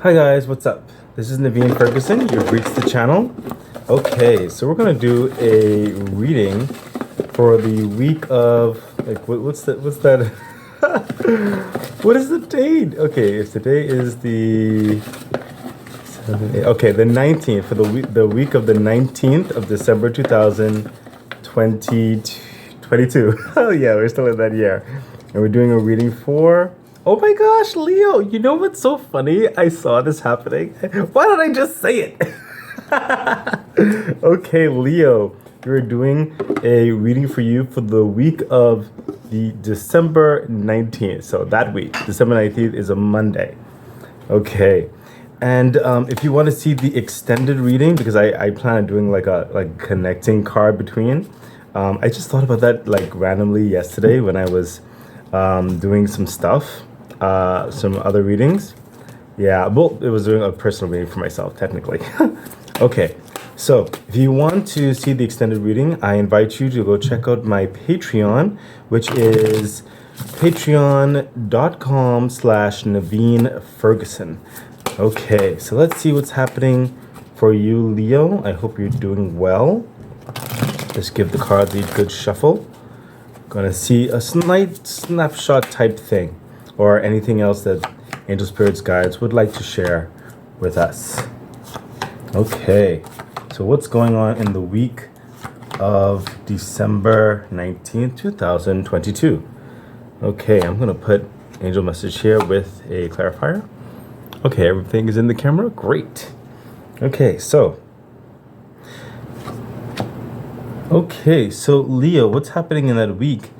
Hi guys, what's up? This is Naveen Ferguson. You've reached the channel. Okay, so we're gonna do a reading for the week of what's that? What is the date? Okay, if today is the the 19th for the week of the 19th of December 2022. Oh yeah, we're still in that year, and we're doing a reading for. Oh my gosh, Leo, you know what's so funny? I saw this happening. Why don't I just say it? Okay, Leo, we're doing a reading for you for the week of the December 19th. So that week, December 19th is a Monday. Okay. And if you want to see the extended reading, because I plan on doing like a connecting card between, I just thought about that like randomly yesterday when I was doing some stuff, some other readings. Yeah, well, it was doing a personal reading for myself, technically. Okay, so if you want to see the extended reading, I invite you to go check out my Patreon, which is patreon.com/Naveen Ferguson. Okay, so let's see what's happening for you, Leo. I hope you're doing well. Just give the cards a good shuffle. Gonna see a slight snapshot type thing, or anything else that Angel Spirits Guides would like to share with us. Okay, so what's going on in the week of December 19th, 2022? Okay, I'm gonna put Angel Message here with a clarifier. Okay, everything is in the camera. Great. Okay, so Leo, what's happening in that week?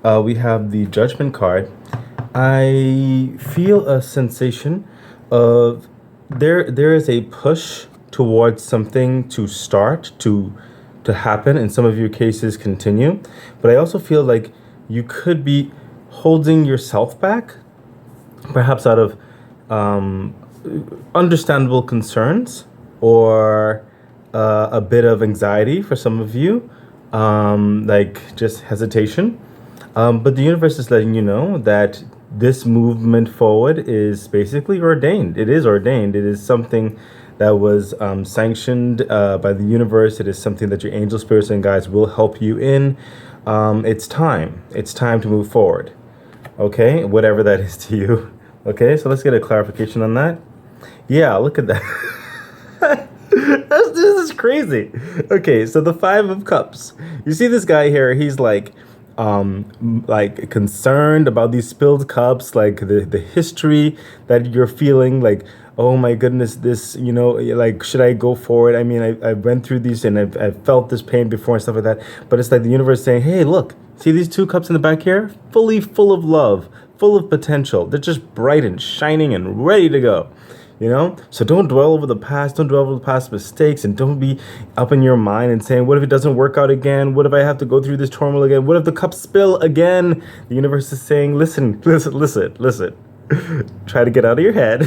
We have the Judgment card. I feel a sensation of there is a push towards something to start to happen. In some of your cases, continue. But I also feel like you could be holding yourself back, perhaps out of understandable concerns or a bit of anxiety for some of you, like just hesitation. But the universe is letting you know that this movement forward is basically ordained. It is ordained. It is something that was sanctioned by the universe. It is something that your angel spirits and guides will help you in. It's time. It's time to move forward. Okay, whatever that is to you. Okay, so let's get a clarification on that. Yeah, look at that. This is crazy. Okay, so the Five of Cups. You see this guy here, he's like concerned about these spilled cups, like the history that you're feeling, like, oh my goodness, this, like, should I go for it? I mean, I went through these and I've felt this pain before and stuff like that. But it's like the universe saying, hey, look, see these two cups in the back here? Fully full of love, full of potential. They're just bright and shining and ready to go. So don't dwell over the past, don't dwell over the past mistakes, and don't be up in your mind and saying, what if it doesn't work out again? What if I have to go through this turmoil again? What if the cups spill again? The universe is saying, listen. Try to get out of your head.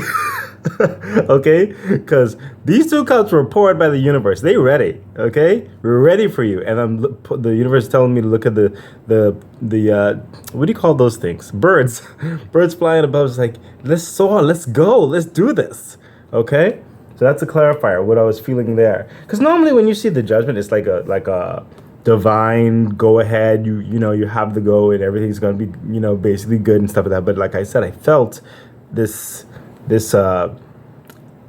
Okay? Because these two cups were poured by the universe. They ready. Okay? We're ready for you. And the universe is telling me to look at the what do you call those things? Birds. Birds flying above. It's like, let's soar. Let's go. Let's do this. Okay? So that's a clarifier, what I was feeling there. Because normally when you see the Judgment, it's like a divine go ahead. You have the go and everything's going to be, basically good and stuff like that. But like I said, I felt this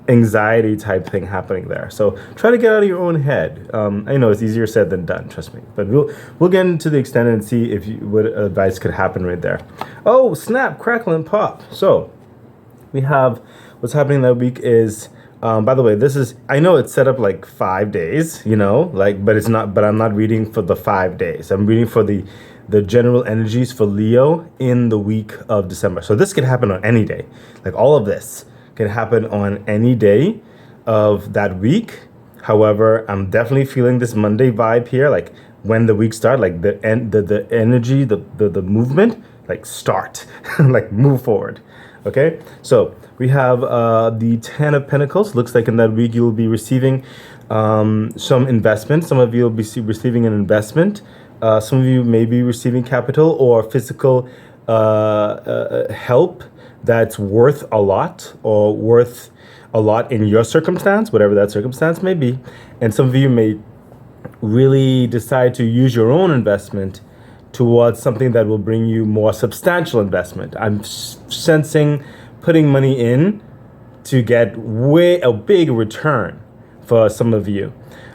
anxiety type thing happening there. So try to get out of your own head. I know it's easier said than done, trust me. But we'll get into the extent and see what advice could happen right there. Oh, snap, crackle, and pop. So we have what's happening that week is, by the way, I know it's set up like 5 days, but it's not, but I'm not reading for the 5 days. I'm reading for the general energies for Leo in the week of December. So this could happen on any day. Like all of this can happen on any day of that week. However, I'm definitely feeling this Monday vibe here, like when the week starts, like the energy, the movement, like start, like move forward. Okay, so we have the Ten of Pentacles. Looks like in that week you'll be receiving some investment. Some of you will be receiving an investment. Some of you may be receiving capital or physical help that's worth a lot or worth a lot in your circumstance, whatever that circumstance may be. And some of you may really decide to use your own investment towards something that will bring you more substantial investment. I'm sensing putting money in to get a big return for some of you.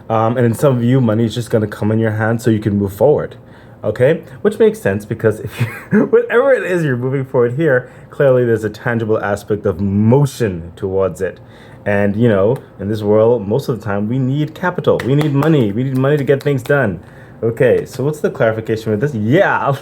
And in some of you, money is just going to come in your hand so you can move forward. Okay, which makes sense because if whatever it is you're moving forward here, clearly there's a tangible aspect of motion towards it. And in this world, most of the time we need capital, we need money to get things done. Okay, so what's the clarification with this? Yeah.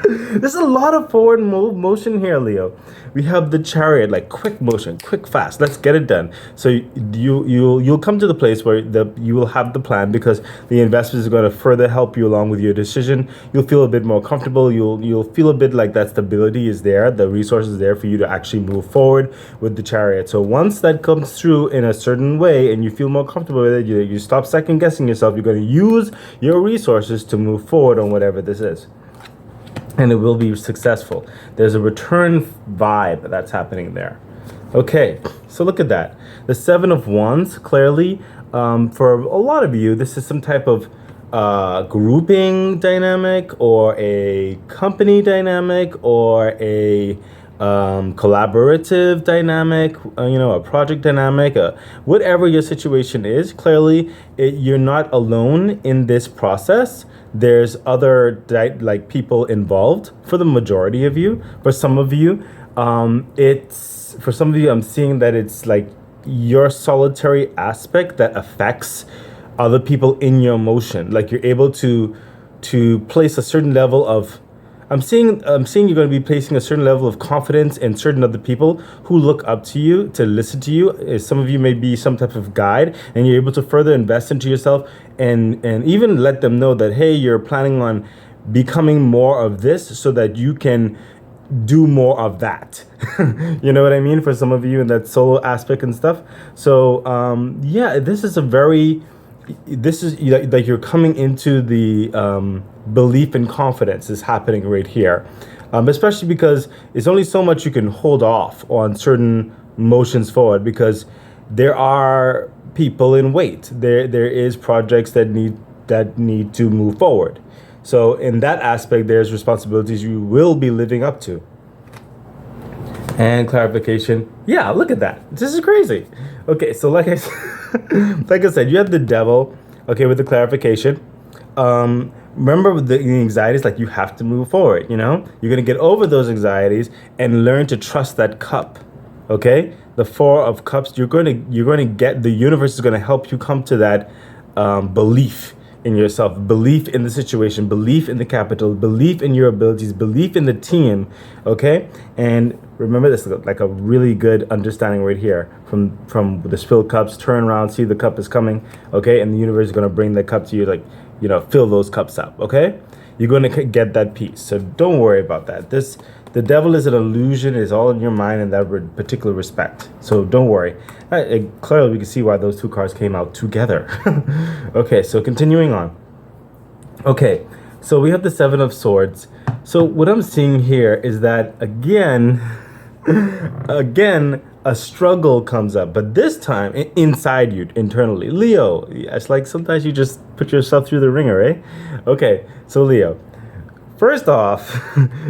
There's a lot of forward motion here, Leo. We have the Chariot, like quick motion, quick, fast. Let's get it done. So you'll come to the place where you will have the plan because the investors are going to further help you along with your decision. You'll feel a bit more comfortable. You'll feel a bit like that stability is there, the resources there for you to actually move forward with the Chariot. So once that comes through in a certain way and you feel more comfortable with it, you stop second guessing yourself. You're going to use your resources to move forward on whatever this is. And it will be successful. There's a return vibe that's happening there. Okay, so look at that. The Seven of Wands, clearly, for a lot of you, this is some type of grouping dynamic or a company dynamic or a collaborative dynamic, a project dynamic, whatever your situation is. Clearly, you're not alone in this process. There's other people involved for the majority of you. For some of you, I'm seeing that it's like your solitary aspect that affects other people in your motion. Like you're able to place a certain level of I'm seeing you're going to be placing a certain level of confidence in certain other people who look up to you, to listen to you. Some of you may be some type of guide, and you're able to further invest into yourself and even let them know that, hey, you're planning on becoming more of this so that you can do more of that. You know what I mean? For some of you in that solo aspect and stuff. So this is like you're coming into the belief and confidence is happening right here, especially because it's only so much you can hold off on certain motions forward because there are people in wait. There is projects that need to move forward. So in that aspect, there's responsibilities you will be living up to. And clarification. Yeah, look at that. This is crazy. Okay, so like I said, you have the Devil. Okay, with the clarification. Remember the anxieties, like you have to move forward, you're going to get over those anxieties and learn to trust that cup. Okay, the Four of Cups, you're going to get, the universe is going to help you come to that belief in yourself, belief in the situation, belief in the capital, belief in your abilities, belief in the team. Okay, and remember this, like a really good understanding right here from the spilled cups. Turn around, see the cup is coming. Okay, and the universe is going to bring the cup to you, like fill those cups up. Okay, you're going to get that peace, so don't worry about that. The Devil is an illusion. It's all in your mind in that particular respect, so don't worry. Clearly we can see why those two cards came out together. Okay, so continuing on. Okay, so we have the Seven of Swords. So what I'm seeing here is that again a struggle comes up, but this time inside you, internally. Leo, it's like sometimes you just put yourself through the ringer, eh? Okay, so Leo, first off,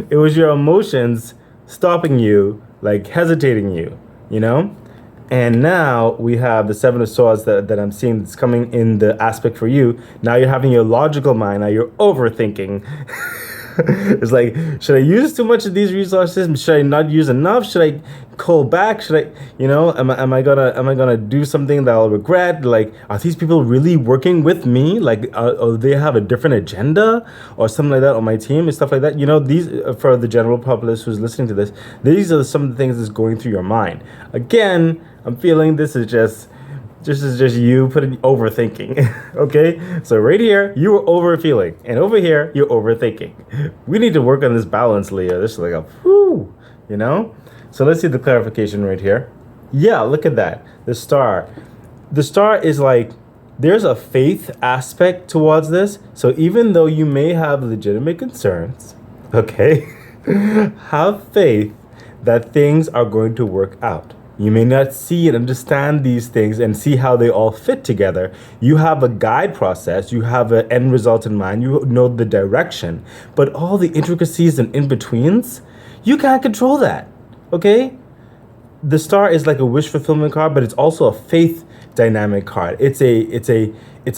it was your emotions stopping you, like hesitating you, And now we have the Seven of Swords that I'm seeing that's coming in the aspect for you. Now you're having your logical mind, now you're overthinking. It's like, should I use too much of these resources? Should I not use enough? Should I call back? Should I, am I gonna do something that I'll regret? Like, are these people really working with me? Like, or they have a different agenda or something like that on my team and stuff like that? These, for the general populace who's listening to this, these are some of the things that's going through your mind. Again, I'm feeling this is just you putting overthinking. Okay, so right here you were overfeeling, and over here you're overthinking. We need to work on this balance, Leo. This is like a whoo, So let's see the clarification right here. Yeah, look at that. The star is like there's a faith aspect towards this. So even though you may have legitimate concerns, okay, have faith that things are going to work out. You may not see and understand these things and see how they all fit together. You have a guide process, you have an end result in mind, you know the direction, but all the intricacies and in-betweens, you can't control that, okay? The star is like a wish fulfillment card, but it's also a faith dynamic card. It's a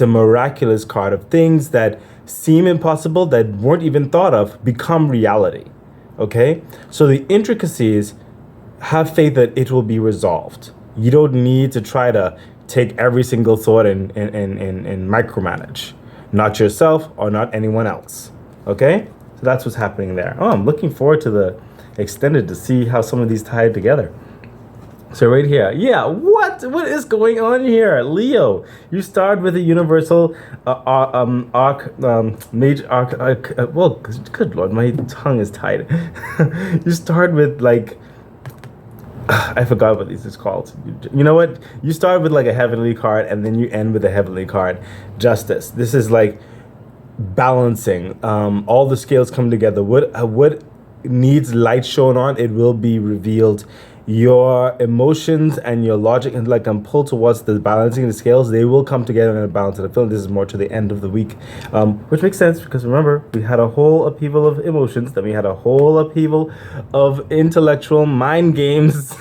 miraculous card of things that seem impossible, that weren't even thought of, become reality, okay? So the intricacies, have faith that it will be resolved. You don't need to try to take every single thought and micromanage. Not yourself or not anyone else. Okay? So that's what's happening there. Oh, I'm looking forward to the extended to see how some of these tie together. So right here, yeah, what is going on here? Leo, you start with a universal major arc, well, good Lord, my tongue is tied. You start with like, I forgot what this is called. You know what? You start with like a heavenly card and then you end with a heavenly card. Justice. This is like balancing. All the scales come together. What needs light shown on, it will be revealed. Your emotions and your logic and like pulled towards the balancing of the scales, they will come together in a balance. And I feel like this is more to the end of the week, which makes sense because remember, we had a whole upheaval of emotions, then we had a whole upheaval of intellectual mind games.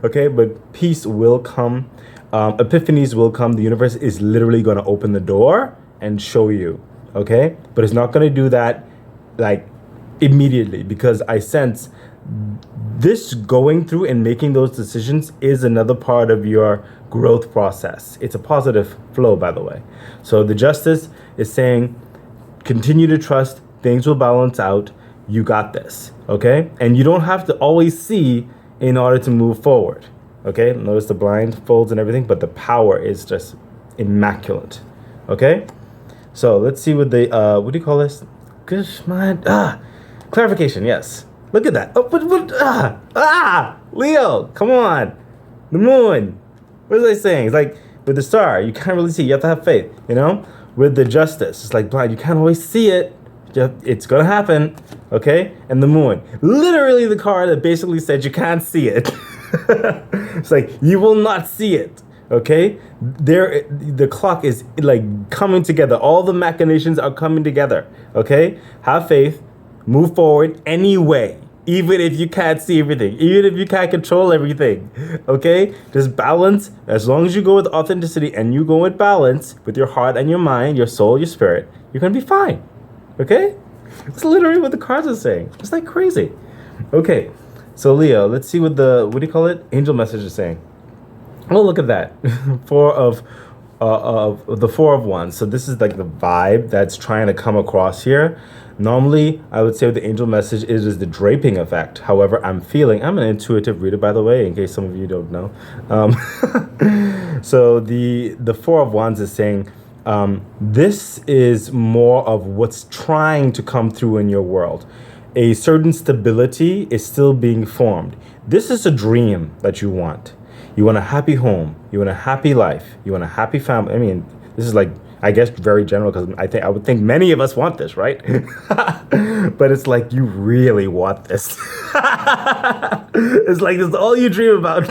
Okay, but peace will come. Epiphanies will come. The universe is literally going to open the door and show you. Okay, but it's not going to do that like immediately because I sense this going through and making those decisions is another part of your growth process. It's a positive flow, by the way. So the justice is saying, continue to trust, things will balance out, you got this, okay? And you don't have to always see in order to move forward, okay? Notice the blindfolds and everything, but the power is just immaculate, okay? So let's see what the, what do you call this? Clarification, yes. Look at that. Oh, Leo, come on. The moon. What was I saying? It's like with the star, you can't really see. You have to have faith, you know? With the justice, it's like blind. You can't always see it. It's going to happen, okay? And the moon. Literally the card that basically said you can't see it. It's like, you will not see it, okay? The clock is like coming together. All the machinations are coming together, okay? Have faith. Move forward anyway, even if you can't see everything, even if you can't control everything, okay? Just balance. As long as you go with authenticity and you go with balance with your heart and your mind, your soul, your spirit, you're going to be fine, okay? It's literally what the cards are saying. It's like crazy. Okay, so Leo, let's see what the, what do you call it? Angel message is saying. Oh, look at that. The Four of Wands. So this is like the vibe that's trying to come across here. Normally, I would say what the angel message is the draping effect. However, I'm an intuitive reader, by the way, in case some of you don't know. So the Four of Wands is saying, this is more of what's trying to come through in your world. A certain stability is still being formed. This is a dream that you want. You want a happy home. You want a happy life. You want a happy family. I mean, this is like, I guess, very general because I would think many of us want this, right? But it's like you really want this. It's like this is all you dream about.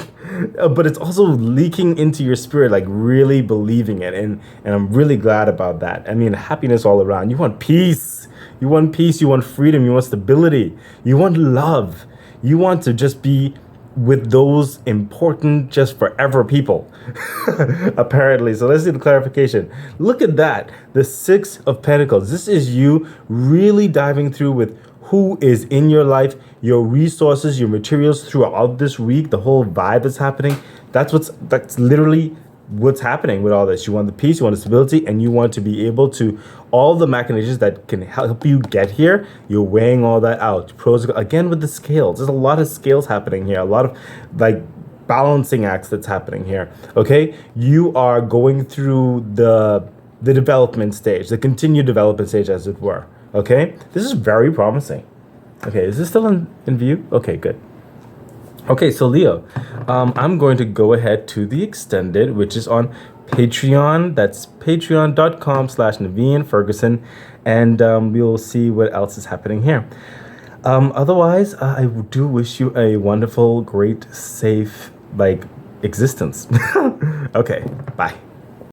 But it's also leaking into your spirit, like really believing it. And I'm really glad about that. I mean, happiness all around. You want peace. You want peace. You want freedom. You want stability. You want love. You want to just be with those important just forever people. Apparently. So let's see the clarification. Look at that. The Six of Pentacles. This is you really diving through with who is in your life, your resources, your materials throughout this week, the whole vibe that's happening. That's literally what's happening with all this. You want the peace, you want the stability, and you want to be able to, all the machinations that can help you get here, you're weighing all that out. Pros, again, with the scales. There's a lot of scales happening here, a lot of like balancing acts that's happening here, okay? You are going through the development stage, the continued development stage, as it were, okay? This is very promising. Okay, is this still in view? Okay, good. Okay, so Leo, I'm going to go ahead to the extended, which is on Patreon. That's patreon.com/Naveen Ferguson. And we'll see what else is happening here. Otherwise, I do wish you a wonderful, great, safe, like, existence. Okay, bye.